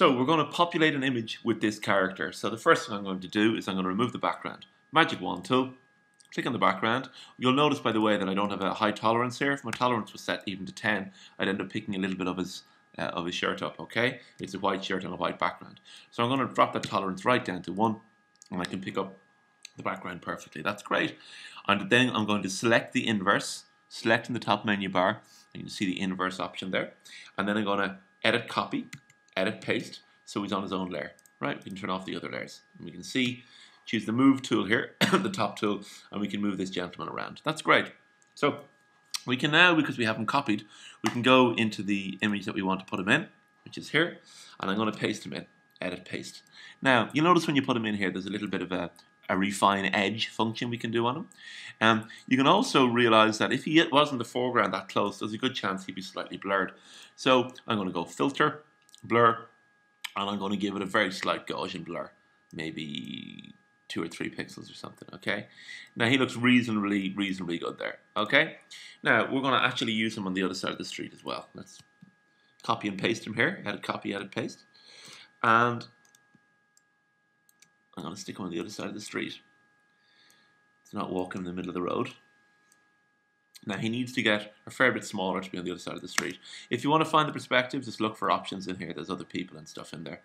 So we're going to populate an image with this character. So the first thing I'm going to do is I'm going to remove the background. Magic Wand tool, click on the background. You'll notice, by the way, that I don't have a high tolerance here. If my tolerance was set even to 10, I'd end up picking a little bit of his shirt up, okay? It's a white shirt on a white background. So I'm going to drop that tolerance right down to 1, and I can pick up the background perfectly. That's great. And then I'm going to select the inverse, select in the top menu bar, and you can see the inverse option there. And then I'm going to edit copy, edit paste, so he's on his own layer. Right, we can turn off the other layers. And we can see, choose the move tool here, the top tool, and we can move this gentleman around. That's great. So we can now, because we haven't copied, we can go into the image that we want to put him in, which is here, and I'm going to paste him in, edit paste. Now, you'll notice when you put him in here, there's a little bit of a refine edge function we can do on him. You can also realize that if he wasn't the foreground that close, there's a good chance he'd be slightly blurred. So I'm going to go filter, blur, and I'm going to give it a very slight Gaussian blur, maybe 2 or 3 pixels or something, okay? Now he looks reasonably good there, okay? Now we're going to actually use him on the other side of the street as well. Let's copy and paste him here, edit copy, edit paste, and I'm going to stick him on the other side of the street. It's not walking in the middle of the road. Now he needs to get a fair bit smaller to be on the other side of the street. If you want to find the perspective, just look for options in here. There's other people and stuff in there.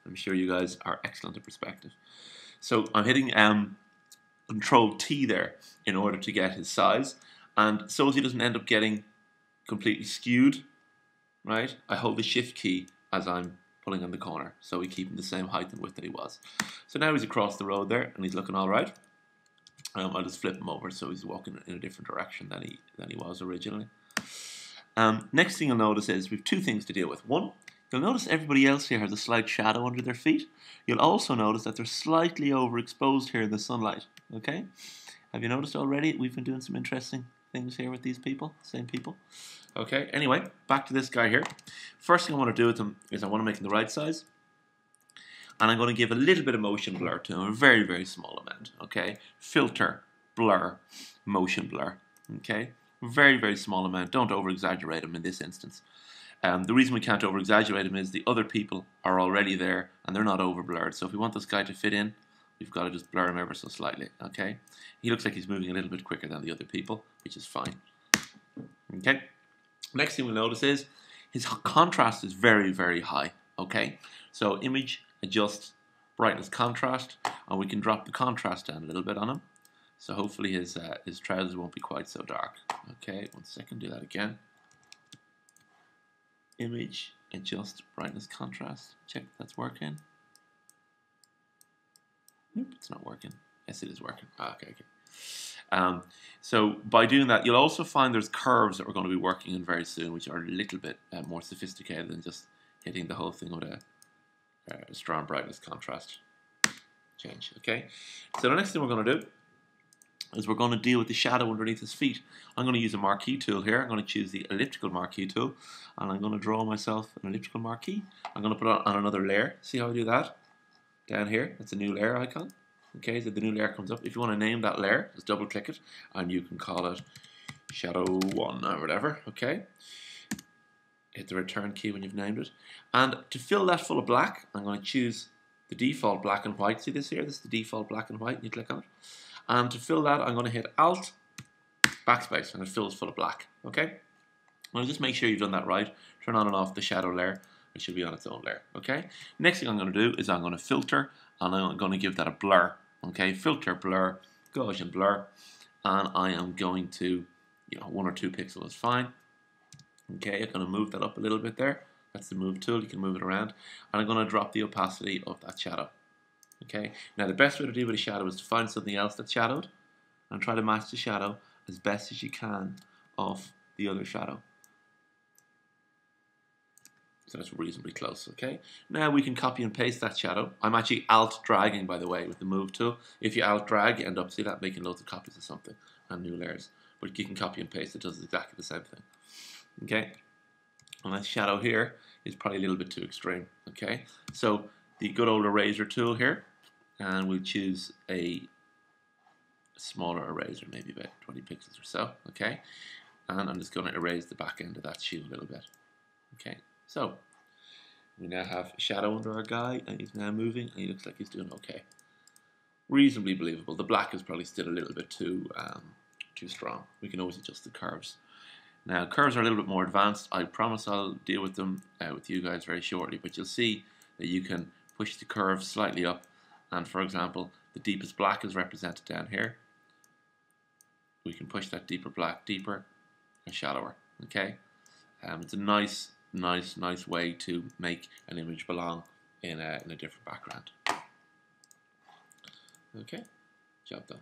I'm sure you guys are excellent at perspective. So I'm hitting Control T there in order to get his size, and so as he doesn't end up getting completely skewed, right? I hold the Shift key as I'm pulling on the corner, so we keep him the same height and width that he was. So now he's across the road there, and he's looking all right. I'll just flip him over so he's walking in a different direction than he was originally. Next thing you'll notice is we've 2 things to deal with. One, you'll notice everybody else here has a slight shadow under their feet. You'll also notice that they're slightly overexposed here in the sunlight. Okay? Have you noticed already? We've been doing some interesting things here with these people, same people. Okay, anyway, back to this guy here. First thing I want to do with him is I want to make him the right size. And I'm going to give a little bit of motion blur to him, a very, very small amount, okay? Filter, blur, motion blur, okay? Very, very small amount. Don't over-exaggerate him in this instance. The reason we can't over-exaggerate him is the other people are already there and they're not over-blurred. So if we want this guy to fit in, we've got to just blur him ever so slightly, okay? He looks like he's moving a little bit quicker than the other people, which is fine, okay? Next thing we'll notice is his contrast is very, very high, okay? So image, adjust, brightness, contrast, and we can drop the contrast down a little bit on him. So hopefully his trousers won't be quite so dark. Okay, 1 second, do that again. Image, adjust, brightness, contrast. Check if that's working. Nope, it's not working. Yes, it is working. Okay. So by doing that, you'll also find there's curves that we're going to be working on very soon, which are a little bit more sophisticated than just hitting the whole thing with a strong brightness contrast change. Okay, so the next thing we're going to do is we're going to deal with the shadow underneath his feet. I'm going to use a marquee tool here. I'm going to choose the elliptical marquee tool, and I'm going to draw myself an elliptical marquee. I'm going to put it on another layer. See how I do that? Down here, that's a new layer icon. Okay, so the new layer comes up. If you want to name that layer, just double click it, and you can call it Shadow 1 or whatever. Okay. Hit the return key when you've named it. And to fill that full of black, I'm going to choose the default black and white. See this here? This is the default black and white. And you click on it. And to fill that, I'm going to hit Alt, backspace, and it fills full of black. Okay? Now just make sure you've done that right. Turn on and off the shadow layer. It should be on its own layer. Okay? Next thing I'm going to do is I'm going to filter, and I'm going to give that a blur. Okay? Filter, blur, Gaussian blur. And I am going to, 1 or 2 pixels is fine. Okay, I'm going to move that up a little bit there. That's the move tool, you can move it around. And I'm going to drop the opacity of that shadow. Okay, now the best way to deal with a shadow is to find something else that's shadowed and try to match the shadow as best as you can of the other shadow. So that's reasonably close, okay? Now we can copy and paste that shadow. I'm actually alt dragging, by the way, with the move tool. If you alt drag, you end up, see that, making loads of copies of something and new layers. But you can copy and paste, it does exactly the same thing. Okay, and that shadow here is probably a little bit too extreme. Okay, so the good old eraser tool here, and we'll choose a smaller eraser, maybe about 20 pixels or so. Okay, and I'm just going to erase the back end of that shoe a little bit. Okay, so We now have a shadow under our guy, and he's now moving, and he looks like he's doing okay. Reasonably believable. The black is probably still a little bit too strong. We can always adjust the curves. Now, curves are a little bit more advanced. I promise I'll deal with them with you guys very shortly, but you'll see that you can push the curve slightly up, and for example, the deepest black is represented down here. We can push that deeper black deeper and shallower. Okay, it's a nice way to make an image belong in a different background. Okay, job done.